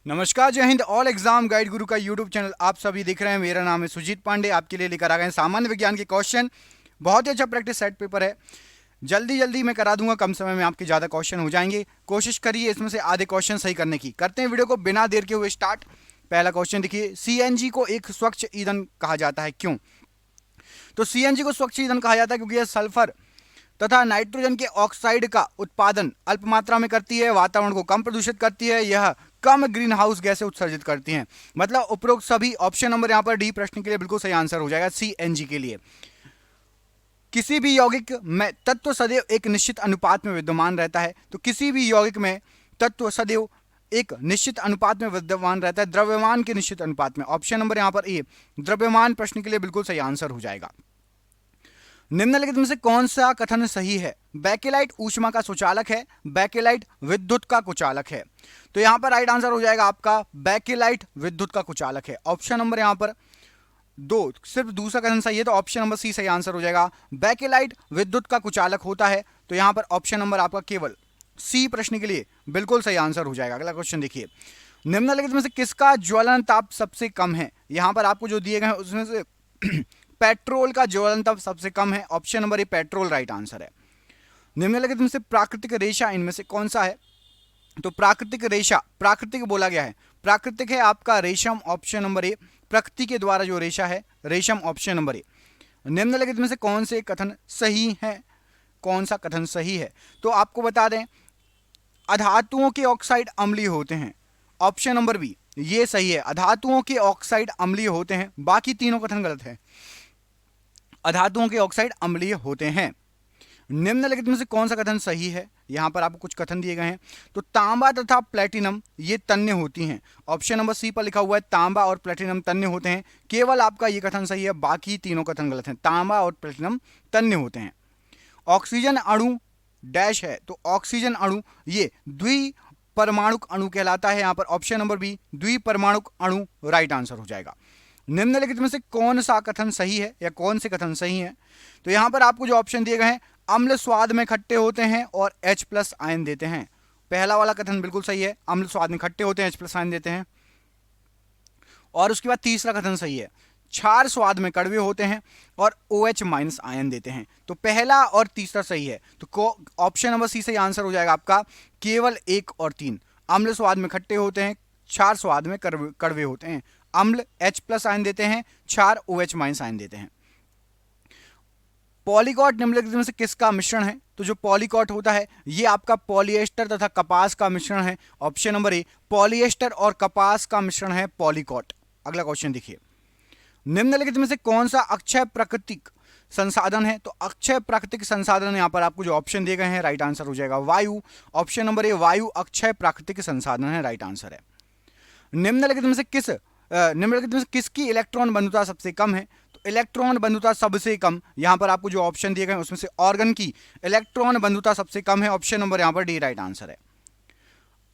नमस्कार, जय Hind. All exam guide गुरु का यूट्यूब चैनल आप सभी दिख रहे हैं। मेरा नाम है सुजीत पांडे। आपके लिए लेकर आ गए हैं सामान्य विज्ञान के क्वेश्चन। बहुत ही अच्छा प्रैक्टिस सेट पेपर है। जल्दी जल्दी मैं करा दूंगा, कम समय में आपके ज़्यादा क्वेश्चन हो जाएंगे। कोशिश करिए इसमें से आधे क्वेश्चन सही करने की। करते हैं वीडियो को बिना देर के हुए स्टार्ट। पहला क्वेश्चन देखिए, सीएनजी को एक स्वच्छ ईंधन कहा जाता है, क्यों? तो सीएनजी को स्वच्छ ईंधन कहा जाता है क्योंकि यह सल्फर तथा नाइट्रोजन के ऑक्साइड का उत्पादन अल्प मात्रा में करती है, वातावरण को कम प्रदूषित करती है, यह कम ग्रीन हाउस गैसें उत्सर्जित करती हैं। मतलब उपरोक्त सभी ऑप्शन नंबर यहाँ पर डी प्रश्न के लिए बिल्कुल सही आंसर हो जाएगा सीएनजी के लिए। किसी भी यौगिक में तत्व सदैव एक निश्चित अनुपात में विद्यमान रहता है। तो किसी भी यौगिक में तत्व सदैव एक निश्चित अनुपात में विद्यमान रहता है, द्रव्यमान के निश्चित अनुपात में। ऑप्शन नंबर यहाँ पर ए, द्रव्यमान प्रश्न के लिए बिल्कुल सही आंसर हो जाएगा। निम्नलिखित में से कौन सा कथन सही है? बैकेलाइट ऊष्मा का सुचालक है, बैकेलाइट विद्युत का कुचालक है। तो यहां पर राइट आंसर हो जाएगा आपका बैकेलाइट विद्युत का कुचालक है। ऑप्शन नंबर यहां पर दो, सिर्फ दूसरा कथन सही है, तो ऑप्शन नंबर सी सही आंसर हो जाएगा। बैकेलाइट विद्युत का कुचालक होता है। तो यहां पर ऑप्शन नंबर आपका केवल सी प्रश्न के लिए बिल्कुल सही आंसर हो जाएगा। अगला क्वेश्चन देखिए, निम्नलिखित में से किसका ज्वलन ताप सबसे कम है? यहां पर आपको जो दिए गए हैं उसमें से पेट्रोल का ज्वलन ताप सबसे कम है। Option number A petrol right answer है। निम्नलिखित में से प्राकृतिक रेशा इनमें से कौन सा है? तो प्राकृतिक रेशा, प्राकृतिक बोला गया है, प्राकृतिक है आपका रेशम। ऑप्शन नंबर ए, प्रकृति के द्वारा जो रेशा है रेशम। Option number A. निम्नलिखित में से कौन से कथन सही है? कौन सा कथन सही है? तो आपको बता दें, अधातुओं के ऑक्साइड अम्लीय होते हैं। ऑप्शन नंबर बी ये सही है, अधातुओं के ऑक्साइड अम्लीय होते हैं। बाकी तीनों कथन गलत है। अधातुओं के ऑक्साइड अम्लीय होते हैं। निम्नलिखित में से कौन सा कथन सही है? यहां पर आपको कुछ कथन दिए गए हैं। तो तांबा तथा प्लेटिनम ये तन्य होती हैं। ऑप्शन नंबर सी पर लिखा हुआ है तांबा और प्लेटिनम तन्य होते हैं। केवल आपका ये कथन सही है, बाकी तीनों कथन गलत हैं। तांबा और प्लेटिनम तन्य होते हैं। ऑक्सीजन अणु डैश है, तो ऑक्सीजन अणु ये द्विपरमाणुक अणु कहलाता है। यहां पर ऑप्शन नंबर बी द्विपरमाणुक अणु राइट आंसर हो जाएगा। निम्नलिखित में से कौन सा कथन सही है या कौन से कथन सही है? तो यहां पर आपको जो ऑप्शन दिए गए हैं, अम्ल स्वाद में खट्टे होते हैं और H+ आयन देते हैं। पहला वाला कथन बिल्कुल सही है, अम्ल स्वाद में खट्टे होते हैं, H+ आयन देते हैं। और उसके बाद तीसरा कथन सही है, क्षार स्वाद में कड़वे होते हैं और OH- आयन देते हैं। तो पहला और तीसरा सही है। तो ऑप्शन नंबर सी सही आंसर हो जाएगा आपका। केवल 1 और 3, अम्ल स्वाद में खट्टे होते हैं, क्षार स्वाद में कड़वे होते हैं। अम्ल H+ आयन देते हैं, क्षार OH- आयन देते हैं। पॉलीकॉट निम्नलिखित में से किसका मिश्रण है? तो जो पॉलीकॉट होता है ये आपका पॉलिएस्टर तथा कपास का मिश्रण है। ऑप्शन नंबर ए, पॉलिएस्टर और कपास का मिश्रण है पॉलीकॉट। अगला क्वेश्चन देखिए, निम्नलिखित में से कौन सा अक्षय प्राकृतिक संसाधन है? तो अक्षय प्राकृतिक संसाधन यहां पर आपको जो ऑप्शन दिए गए हैं राइट आंसर हो जाएगा वायु। ऑप्शन नंबर ए, वायु अक्षय प्राकृतिक संसाधन है, राइट आंसर है। निम्नलिखित में से किसकी इलेक्ट्रॉन बंधुता सबसे कम है? तो इलेक्ट्रॉन बंधुता सबसे कम, यहां पर आपको जो ऑप्शन दिए गए उसमें से ऑर्गन की इलेक्ट्रॉन बंधुता सबसे कम है। ऑप्शन नंबर यहां पर डी राइट आंसर है।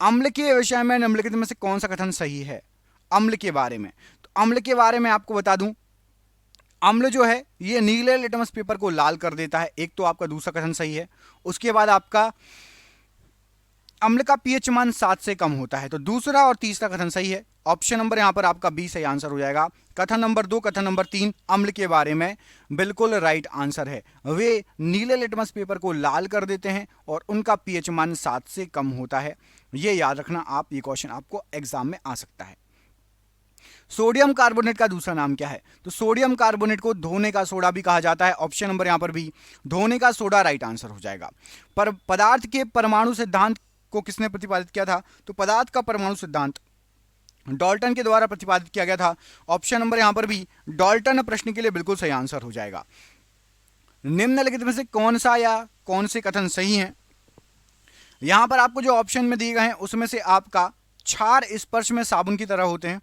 अम्ल के विषय में निम्नलिखित में से कौन सा कथन सही है? अम्ल के बारे में, तो अम्ल के बारे में आपको बता दूं, अम्ल जो है ये नीले लिटमस पेपर को लाल कर देता है। एक तो आपका दूसरा कथन सही है। उसके बाद आपका अम्ल का पीएच मान 7 से कम होता है। तो दूसरा और तीसरा कथन सही है। ऑप्शन नंबर यहां पर आपका बी सही आंसर हो जाएगा। कथन नंबर 2, कथन नंबर 3 अम्ल के बारे में बिल्कुल राइट आंसर है। वे नीले लिटमस पेपर को लाल कर देते हैं और उनका पीएच मान 7 से कम होता है। ये याद रखना आप, ये क्वेश्चन आपको एग्जाम में आ सकता है। सोडियम कार्बोनेट का दूसरा नाम क्या है? तो सोडियम कार्बोनेट को धोने का सोडा भी कहा जाता है। ऑप्शन नंबर यहां पर भी धोने का सोडा राइट आंसर हो जाएगा। पर पदार्थ के परमाणु सिद्धांत को किसने प्रतिपादित किया था? तो पदार्थ का परमाणु सिद्धांत डाल्टन के द्वारा प्रतिपादित किया गया था। ऑप्शन नंबर यहां पर भी डाल्टन प्रश्न के लिए बिल्कुल सही आंसर हो जाएगा। निम्नलिखित में से कौन सा या कौन से कथन सही हैं? यहां पर आपको जो ऑप्शन में दिए गए हैं उसमें से आपका क्षार स्पर्श में साबुन की तरह होते हैं,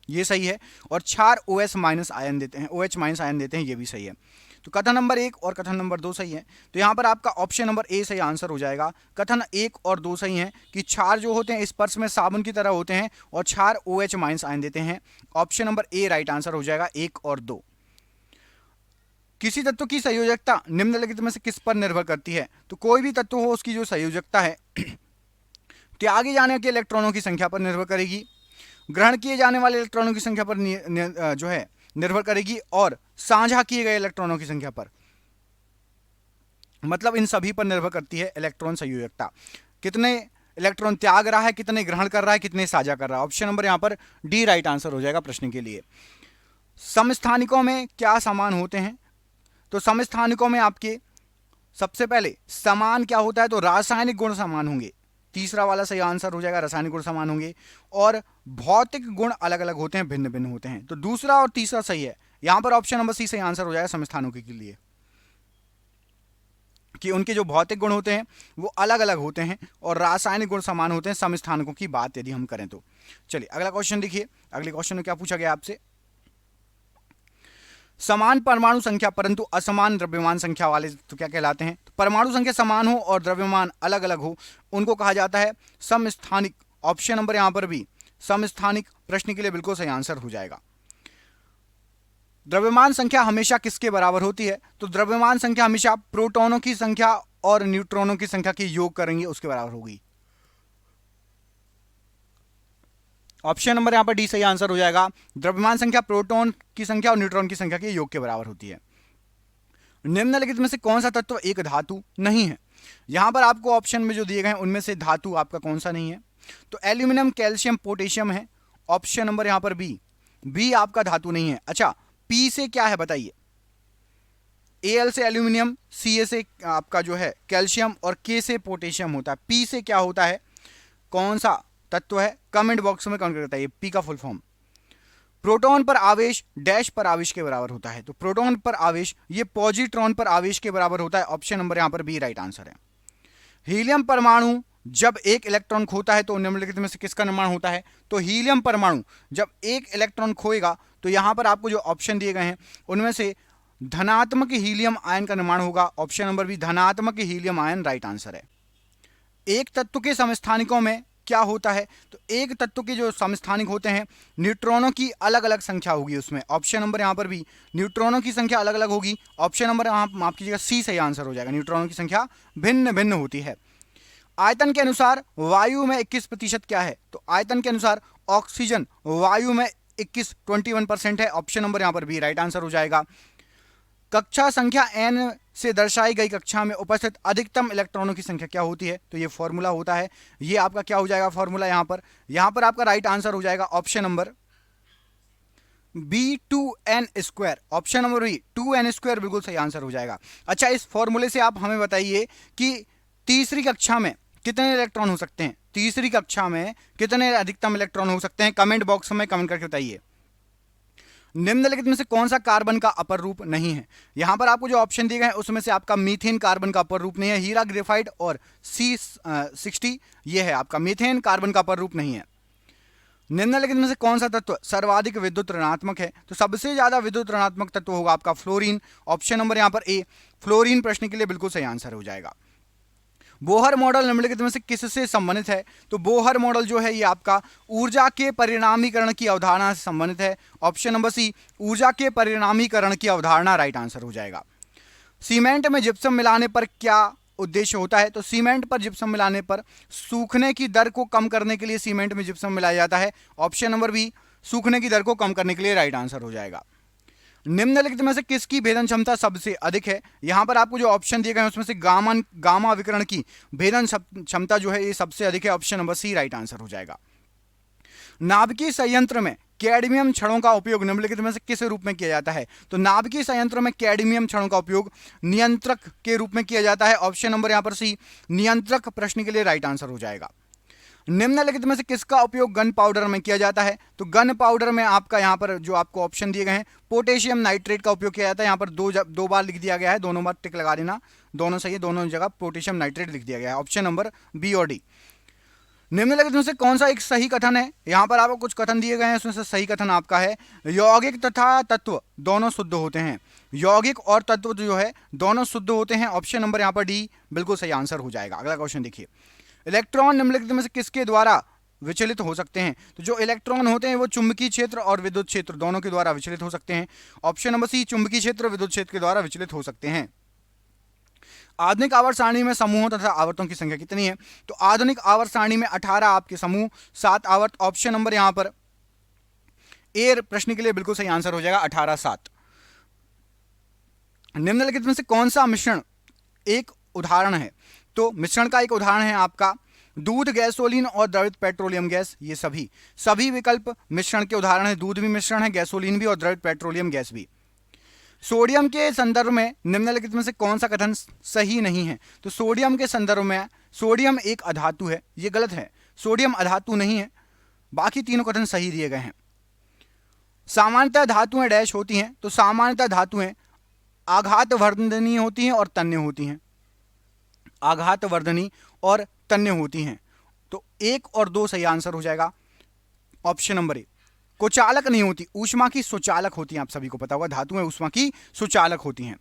ये सही है। और क्षार OH- आयन देते हैं, OH- आयन देते हैं, ये भी सही है। तो कथन नंबर 1 और कथन नंबर 2 सही है। तो यहां पर आपका ऑप्शन नंबर ए सही आंसर हो जाएगा। कथन 1 और 2 सही है कि क्षार जो होते हैं स्पर्श में साबुन की तरह होते हैं और क्षार OH- आयन देते हैं। Option number A right answer हो जाएगा, 1 और 2। किसी तत्व की संयोजकता निम्नलिखित में से किस पर निर्भर करती है? तो कोई भी तत्व हो उसकी जो संयोजकता है त्यागे जाने के इलेक्ट्रॉनों की संख्या पर निर्भर करेगी, ग्रहण किए जाने वाले इलेक्ट्रॉनों की संख्या पर जो है निर्भर करेगी, और साझा किए गए इलेक्ट्रॉनों की संख्या पर, मतलब इन सभी पर निर्भर करती है इलेक्ट्रॉन संयोजकता। कितने इलेक्ट्रॉन त्याग रहा है, कितने ग्रहण कर रहा है, कितने साझा कर रहा है। ऑप्शन नंबर यहां पर डी राइट आंसर हो जाएगा प्रश्न के लिए। समस्थानिकों में क्या समान होते हैं? तो समस्थानिकों में आपके सबसे पहले समान क्या होता है, तो रासायनिक गुण समान होंगे, तीसरा वाला सही आंसर हो जाएगा, रासायनिक गुण समान होंगे, और भौतिक गुण अलग अलग होते हैं, भिन्न भिन्न होते हैं। तो दूसरा और तीसरा सही है, यहां पर ऑप्शन नंबर सी सही आंसर हो जाएगा समस्थानिकों के लिए, कि उनके जो भौतिक गुण होते हैं वो अलग अलग होते हैं और रासायनिक गुण समान होते हैं समस्थानिकों की बात यदि हम करें तो। चलिए अगला क्वेश्चन देखिए, अगले क्वेश्चन में क्या पूछा गया आपसे। समान परमाणु संख्या परंतु असमान द्रव्यमान संख्या वाले तो क्या कहलाते हैं? तो परमाणु संख्या समान हो और द्रव्यमान अलग अलग हो, उनको कहा जाता है समस्थानिक। ऑप्शन नंबर यहां पर भी समस्थानिक प्रश्न के लिए बिल्कुल सही आंसर हो जाएगा। द्रव्यमान संख्या हमेशा किसके बराबर होती है? तो द्रव्यमान संख्या हमेशा प्रोटॉनों की संख्या और न्यूट्रॉनों की संख्या के योग करेंगे उसके बराबर होगी। ऑप्शन नंबर यहां पर डी सही आंसर हो जाएगा। द्रव्यमान संख्या प्रोटॉन की संख्या और न्यूट्रॉन की संख्या के योग के बराबर होती है। निम्नलिखित में से कौन सा तत्व एक धातु नहीं है? यहां पर आपको ऑप्शन में जो दिए गए हैं उनमें से धातु आपका कौन सा नहीं है? तो एल्यूमिनियम, कैल्शियम, पोटेशियम है। ऑप्शन नंबर यहां पर बी आपका धातु नहीं है। अच्छा, पी से क्या है बताइए? एल से एल्यूमिनियम, सी से आपका जो है कैल्शियम और के से पोटेशियम होता है। पी से क्या होता है, कौन सा तत्व है? कमेंट बॉक्स में कमेंट करके बताइए पी का फुल फॉर्म। प्रोटॉन पर आवेश डैश पर आवेश के बराबर होता है। तो प्रोटॉन पर आवेश ये पॉजिट्रॉन पर आवेश के बराबर होता है। ऑप्शन नंबर यहां पर बी राइट आंसर है। हीलियम परमाणु जब एक इलेक्ट्रॉन खोता है तो निम्नलिखित में से किसका निर्माण होता है? तो हीलियम परमाणु जब एक इलेक्ट्रॉन खोएगा तो यहां पर आपको जो ऑप्शन दिए गए हैं उनमें से धनात्मक हीलियम आयन का निर्माण होगा। ऑप्शन नंबर बी धनात्मक हीलियम आयन राइट आंसर है। एक तत्व के समस्थानिकों में क्या होता है? तो एक तत्व के जो समस्थानिक होते हैं न्यूट्रॉनों की अलग अलग संख्या होगी उसमें। ऑप्शन नंबर यहां पर भी न्यूट्रॉनों की संख्या अलग अलग होगी। ऑप्शन नंबर माफ कीजिएगा सी सही आंसर हो जाएगा। न्यूट्रॉनों की संख्या भिन्न भिन्न होती है। आयतन के अनुसार वायु में 21% क्या है? तो आयतन के अनुसार ऑक्सीजन वायु में 21% है। ऑप्शन नंबर यहां पर बी राइट आंसर हो जाएगा। कक्षा संख्या n से दर्शाई गई कक्षा में उपस्थित अधिकतम इलेक्ट्रॉनों की संख्या क्या होती है? तो ये फॉर्मूला होता है, ये आपका क्या हो जाएगा फॉर्मूला यहां पर आपका राइट आंसर हो जाएगा option number B 2n²। Option number B 2n² बिल्कुल सही आंसर हो जाएगा। अच्छा, इस फॉर्मूले से आप हमें बताइए कि तीसरी कक्षा में कितने इलेक्ट्रॉन हो सकते हैं? तीसरी कक्षा में कितने अधिकतम इलेक्ट्रॉन हो सकते हैं? कमेंट बॉक्स में कमेंट करके बताइए। निम्नलिखित में से कौन सा कार्बन का अपर रूप नहीं है? यहां पर आपको जो ऑप्शन दिए गए हैं उसमें से आपका मीथेन कार्बन का अपर रूप नहीं है। हीरा, ग्रेफाइट और C60 ये है आपका मीथेन कार्बन का अपर रूप नहीं है। निम्नलिखित में से कौन सा तत्व सर्वाधिक विद्युत ऋणात्मक है? तो सबसे ज्यादा विद्युत ऋणात्मक तत्व होगा आपका फ्लोरीन। ऑप्शन नंबर यहां पर ए फ्लोरीन प्रश्न के लिए बिल्कुल सही आंसर हो जाएगा। बोहर मॉडल निम्नलिखित में से किससे संबंधित है? तो बोहर मॉडल जो है ये आपका ऊर्जा के परिणामीकरण की अवधारणा से संबंधित है। ऑप्शन नंबर सी ऊर्जा के परिणामीकरण की अवधारणा राइट आंसर हो जाएगा। सीमेंट में जिप्सम मिलाने पर क्या उद्देश्य होता है? तो सीमेंट पर जिप्सम मिलाने पर सूखने की दर को कम करने के लिए सीमेंट में जिप्सम मिलाया जाता है। ऑप्शन नंबर बी सूखने की दर को कम करने के लिए राइट आंसर हो जाएगा। निम्नलिखित में से किसकी भेदन क्षमता सबसे अधिक है? यहां पर आपको जो ऑप्शन दिए गए हैं उसमें से गामा विकिरण की भेदन क्षमता जो है ये सबसे अधिक है। Option number C right answer हो जाएगा। नाभिकीय संयंत्र में कैडमियम छड़ों का उपयोग निम्नलिखित में से किस रूप में किया जाता है? तो नाभिकीय संयंत्र में कैडमियम छड़ों का उपयोग नियंत्रक के रूप में किया जाता है। ऑप्शन नंबर यहां पर सी नियंत्रक प्रश्न के लिए राइट आंसर हो जाएगा। निम्नलिखित में से किसका उपयोग गन पाउडर में किया जाता है? तो गन पाउडर में आपका यहां पर जो आपको ऑप्शन दिए गए हैं पोटेशियम नाइट्रेट का उपयोग किया जाता है। यहां पर दो बार लिख दिया गया है, दोनों बार टिक लगा देना, दोनों सही है, दोनों जगह पोटेशियम नाइट्रेट लिख दिया गया है। ऑप्शन नंबर बी और डी। निम्नलिखित में से कौन सा एक सही कथन है? यहां पर आपको कुछ कथन दिए गए हैं, उसमें से सही कथन आपका है यौगिक तथा तत्व दोनों शुद्ध होते हैं। यौगिक और तत्व जो है दोनों शुद्ध होते हैं। ऑप्शन नंबर यहां पर डी बिल्कुल सही आंसर हो जाएगा। अगला क्वेश्चन देखिए, इलेक्ट्रॉन निम्नलिखित में से किसके द्वारा विचलित हो सकते हैं? तो जो इलेक्ट्रॉन होते हैं वो चुंबकीय क्षेत्र और विद्युत क्षेत्र दोनों के द्वारा विचलित हो सकते हैं। ऑप्शन नंबर सी चुंबकीय क्षेत्र विद्युत क्षेत्र के द्वारा विचलित हो सकते हैं। आधुनिक आवर्त सारणी में समूहों तथा आवर्तों की संख्या कितनी है? तो आधुनिक आवर्त सारणी में 18 आपके समूह, 7 आवर्त। ऑप्शन नंबर यहां पर ए प्रश्न के लिए बिल्कुल सही आंसर हो जाएगा 18 7। निम्नलिखित में से कौन सा मिश्रण एक उदाहरण है? तो मिश्रण का एक उदाहरण है आपका दूध, गैसोलीन और द्रवित पेट्रोलियम गैस। ये सभी विकल्प मिश्रण के उदाहरण है। दूध भी मिश्रण है, गैसोलीन भी और द्रवित पेट्रोलियम गैस भी। सोडियम के संदर्भ में निम्नलिखित में से कौन सा कथन सही नहीं है? तो सोडियम के संदर्भ में सोडियम एक अधातु है, ये गलत है। सोडियम अधातु नहीं है। बाकी तीनों कथन सही दिए गए हैं। सामान्यतः धातुएं डैश होती हैं, तो सामान्यतः धातुएं आघातवर्धनी होती हैं और तन्य होती हैं। आघातवर्धनी और तन्य होती हैं, तो 1 और 2 सही आंसर हो जाएगा। Option number A. कुचालक नहीं होती, ऊष्मा की सुचालक होती हैं। आप सभी को पता होगा धातुएं ऊष्मा की सुचालक होती हैं।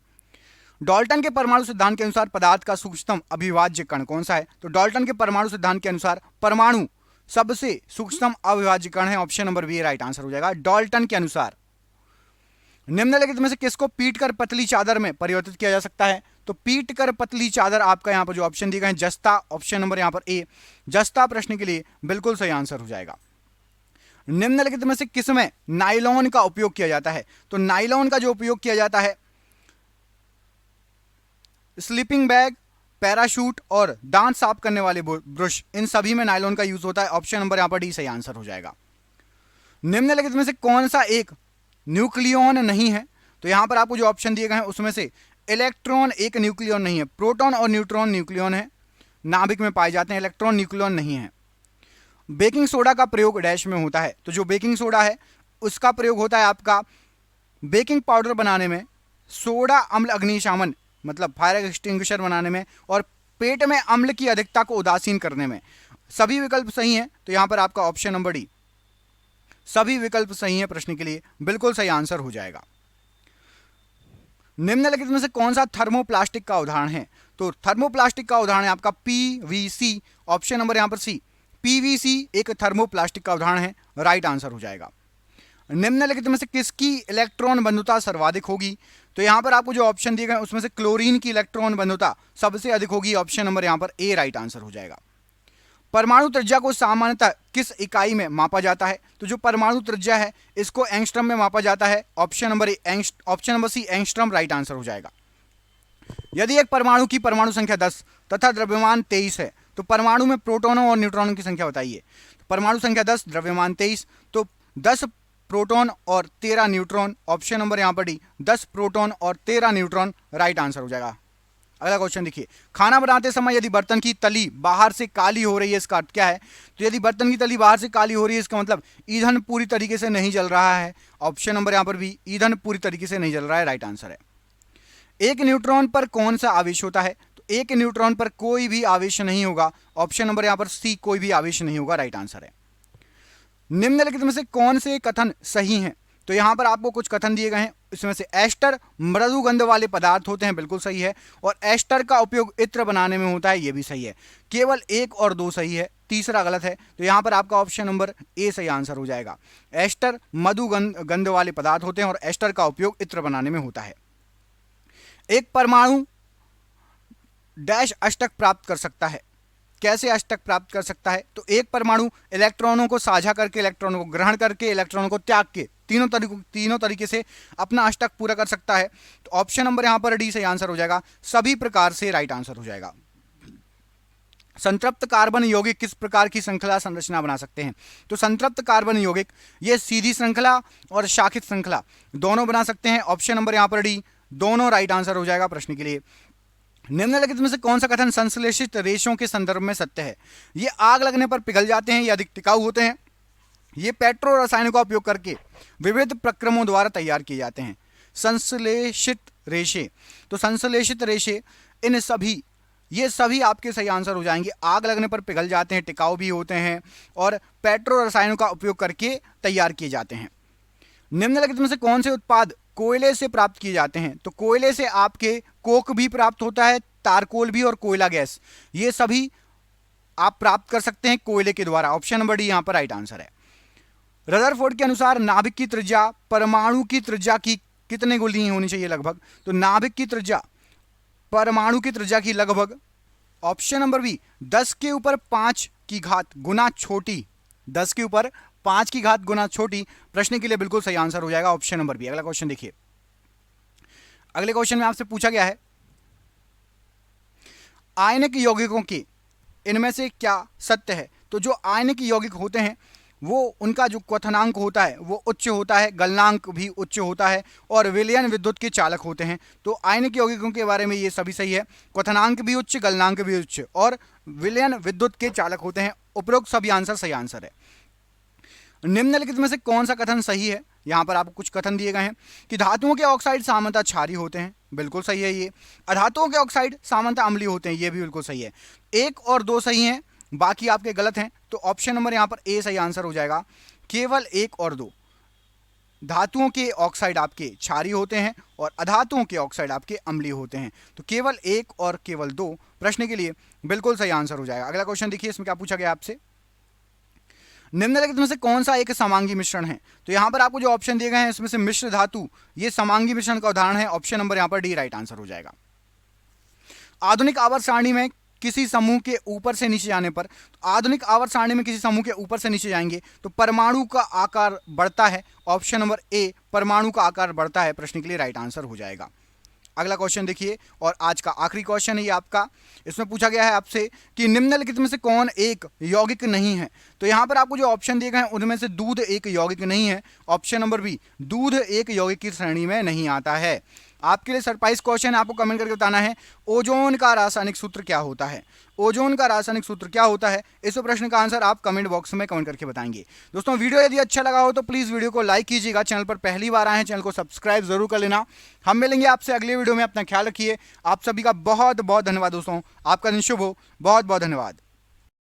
डाल्टन के परमाणु सिद्धांत के अनुसार पदार्थ का सूक्ष्मतम अविभाज्य कण कौन सा है? तो डाल्टन के परमाणु सिद्धांत के अनुसार परमाणु सबसे सूक्ष्मतम अविभाज्य कण है। Option number B right answer हो जाएगा डाल्टन के अनुसार। निम्नलिखित में से किसको पीटकर पतली चादर में परिवर्तित किया जा सकता है? तो पीटकर पतली चादर आपका यहां पर जो ऑप्शन दिए गए हैं जस्ता। ऑप्शन नंबर यहां पर ए जस्ता प्रश्न के लिए बिल्कुल सही आंसर हो जाएगा। निम्नलिखित में से किसमें नायलॉन का उपयोग किया जाता है? तो नायलॉन का जो उपयोग किया जाता है स्लीपिंग बैग, पैराशूट और दांत साफ करने वाले ब्रश, इन सभी में नायलॉन का यूज होता है। ऑप्शन नंबर यहां पर डी सही आंसर हो जाएगा। निम्नलिखित में से कौन सा एक न्यूक्लियॉन नहीं है? तो यहां पर आपको जो ऑप्शन दिए गए हैं उसमें से इलेक्ट्रॉन एक न्यूक्लियॉन नहीं है। प्रोटॉन और न्यूट्रॉन न्यूक्लियॉन है, नाभिक में पाए जाते हैं। इलेक्ट्रॉन न्यूक्लियॉन नहीं है। बेकिंग सोडा का प्रयोग डैश में होता है? तो जो बेकिंग सोडा है उसका प्रयोग होता है आपका बेकिंग पाउडर बनाने में, सोडा अम्ल अग्निशामन मतलब फायर एक्सटिंग्विशर बनाने में, और पेट में अम्ल की अधिकता को उदासीन करने में। सभी विकल्प सही हैं, तो यहां पर आपका ऑप्शन नंबर डी सभी विकल्प सही हैं प्रश्न के लिए बिल्कुल सही आंसर हो जाएगा। निम्नलिखित में से कौन सा थर्मोप्लास्टिक का उदाहरण है? तो थर्मोप्लास्टिक का उदाहरण है आपका पीवीसी। ऑप्शन नंबर यहां पर सी पीवीसी एक थर्मोप्लास्टिक का उदाहरण है, राइट आंसर हो जाएगा। निम्नलिखित में से किसकी इलेक्ट्रॉन बंधुता सर्वाधिक होगी? तो यहां पर आपको जो ऑप्शन दिए गए उसमें से क्लोरीन की इलेक्ट्रॉन बंधुता सबसे अधिक होगी। ऑप्शन नंबर यहां पर ए राइट आंसर हो जाएगा। परमाणु त्रिज्या को सामान्यतः किस इकाई में मापा जाता है? तो जो परमाणु त्रिज्या है इसको एंगस्ट्रम में मापा जाता है। Option number C angstrom right answer हो जाएगा। यदि एक परमाणु की परमाणु संख्या 10 तथा द्रव्यमान 23 है तो परमाणु में प्रोटॉनों और न्यूट्रॉनों की संख्या बताइए। परमाणु संख्या 10, द्रव्यमान 23, तो 10 प्रोटॉन और 13 न्यूट्रॉन। ऑप्शन नंबर यहां पर डी 10 प्रोटॉन और 13 न्यूट्रॉन राइट आंसर हो जाएगा। अगला क्वेश्चन देखिए, खाना बनाते समय यदि बर्तन की तली बाहर से काली हो रही है, इसका अर्थ क्या है? तो यदि बर्तन की तली बाहर से काली हो रही है इसका मतलब ईंधन पूरी तरीके से नहीं जल रहा है। ऑप्शन नंबर यहां पर भी ईंधन पूरी तरीके से नहीं जल रहा है, राइट आंसर है। एक न्यूट्रॉन पर कौन सा आवेश होता है? तो एक न्यूट्रॉन पर कोई भी आवेश नहीं होगा। ऑप्शन नंबर यहां पर सी कोई भी आवेश नहीं होगा, राइट आंसर है। निम्नलिखित में से कौन से कथन सही हैं? तो यहां पर आपको कुछ कथन दिए गए हैं, इसमें से एस्टर मृदु गंध वाले पदार्थ होते हैं, बिल्कुल सही है। और एस्टर का उपयोग इत्र बनाने में होता है, यह भी सही है। केवल 1 और 2 सही है, तीसरा गलत है। तो यहां पर आपका ऑप्शन नंबर ए सही आंसर हो जाएगा। एस्टर मधु गंध वाले पदार्थ होते हैं और एस्टर का उपयोग इत्र बनाने में होता है। एक परमाणु डैश अष्टक प्राप्त कर सकता है। कैसे अष्टक प्राप्त कर सकता है? तो एक परमाणु इलेक्ट्रॉनों को साझा करके, इलेक्ट्रॉनों को ग्रहण करके, इलेक्ट्रॉनों को त्याग के, तीनों तरीके से अपना अष्टक पूरा कर सकता है। तो ऑप्शन नंबर यहां पर डी सही आंसर हो जाएगा, सभी प्रकार से राइट आंसर हो जाएगा। संतृप्त कार्बन यौगिक किस प्रकार की श्रृंखला संरचना बना सकते हैं? तो संतृप्त कार्बन यौगिक ये सीधी श्रृंखला और शाखित श्रृंखला दोनों बना सकते हैं। ऑप्शन नंबर यहां पर डी दोनों राइट आंसर हो जाएगा प्रश्न के लिए। निम्नलिखित में से कौन सा कथन संश्लेषित रेशों के संदर्भ में सत्य है? ये आग लगने पर पिघल जाते हैं, ये अधिक टिकाऊ होते हैं, ये पेट्रो रसायनों का उपयोग करके विविध प्रक्रमों द्वारा तैयार किए जाते हैं। संश्लेषित रेशे, तो संश्लेषित रेशे ये सभी आपके सही आंसर हो जाएंगे। आग लगने पर पिघल जाते हैं, टिकाऊ भी होते हैं और पेट्रो रसायनों का उपयोग करके तैयार किए जाते हैं। निम्नलिखित में से कौन से उत्पाद कोयले से प्राप्त किए जाते हैं? तो कोयले से आपके कोक भी प्राप्त होता है, तारकोल भी और कोयला गैस, ये सभी आप प्राप्त कर सकते हैं कोयले के द्वारा। ऑप्शन नंबर डी यहां पर राइट आंसर है। रदरफोर्ड के अनुसार नाभिक की त्रिज्या परमाणु की त्रिज्या की कितने गुनी होनी चाहिए लगभग? तो नाभिक की त्रिज्या परमाणु की त्रिज्या की लगभग, ऑप्शन नंबर बी 10 के ऊपर 5 की घात गुना छोटी, 10 के ऊपर 5 की घात गुना छोटी। प्रश्न के लिए बिल्कुल सही आंसर हो जाएगा ऑप्शन नंबर बी। अगला क्वेश्चन देखिए, अगले क्वेश्चन में आपसे पूछा गया है आयनिक यौगिकों के इनमें से क्या सत्य है। तो जो आयनिक यौगिक होते हैं वो उनका जो क्वथनांक होता है वो उच्च होता है, गलनांक भी उच्च होता है और विलयन विद्युत के चालक होते हैं। तो आयनिक यौगिकों के बारे में ये सभी सही है, क्वथनांक भी उच्च, गलनांक भी उच्च और विलयन विद्युत के चालक होते हैं। उपरोक्त सभी आंसर सही आंसर है। निम्नलिखित में से कौन सा कथन सही है। यहां पर आपको कुछ कथन दिए गए हैं कि धातुओं के ऑक्साइड सामान्यतः क्षारीय होते हैं, बिल्कुल सही है ये। अधातुओं के ऑक्साइड सामान्यतः अम्लीय होते हैं, ये भी बिल्कुल सही है। 1 और 2 सही हैं, बाकी आपके गलत हैं। तो ऑप्शन नंबर यहां पर ए सही आंसर हो जाएगा। केवल 1 और 2 धातुओं के ऑक्साइड आपके क्षारीय होते हैं और अधातुओं के ऑक्साइड आपके अम्लीय होते हैं। तो केवल 1 और केवल 2 प्रश्न के लिए बिल्कुल सही आंसर हो जाएगा। अगला क्वेश्चन देखिए, इसमें क्या पूछा गया आपसे, निम्नलिखित में से कौन सा एक समांगी मिश्रण है। तो यहां पर आपको जो ऑप्शन दिए गए हैं इसमें से मिश्र धातु ये समांगी मिश्रण का उदाहरण है। ऑप्शन नंबर यहां पर डी राइट आंसर हो जाएगा। आधुनिक आवर्त सारणी में किसी समूह के ऊपर से नीचे जाने पर, तो आधुनिक आवर्त सारणी में किसी समूह के ऊपर से नीचे जाएंगे तो परमाणु का आकार बढ़ता है। ऑप्शन नंबर ए परमाणु का आकार बढ़ता है प्रश्न के लिए राइट आंसर हो जाएगा। अगला क्वेश्चन देखिए और आज का आखिरी क्वेश्चन है ये आपका। इसमें पूछा गया है आपसे कि निम्नलिखित में से कौन एक यौगिक नहीं है। तो यहां पर आपको जो ऑप्शन दिए गए हैं उनमें से दूध एक यौगिक नहीं है। ऑप्शन नंबर बी दूध एक यौगिक की श्रेणी में नहीं आता है। आपके लिए सरप्राइज क्वेश्चन, आपको कमेंट करके बताना है ओजोन का रासायनिक सूत्र क्या होता है। ओजोन का रासायनिक सूत्र क्या होता है, इस प्रश्न का आंसर आप कमेंट बॉक्स में कमेंट करके बताएंगे। दोस्तों वीडियो यदि अच्छा लगा हो तो प्लीज़ वीडियो को लाइक कीजिएगा। चैनल पर पहली बार आए हैं चैनल को सब्सक्राइब जरूर कर लेना। हम मिलेंगे आपसे अगले वीडियो में, अपना ख्याल रखिए। आप सभी का बहुत बहुत धन्यवाद दोस्तों, आपका दिन शुभ हो। बहुत बहुत धन्यवाद।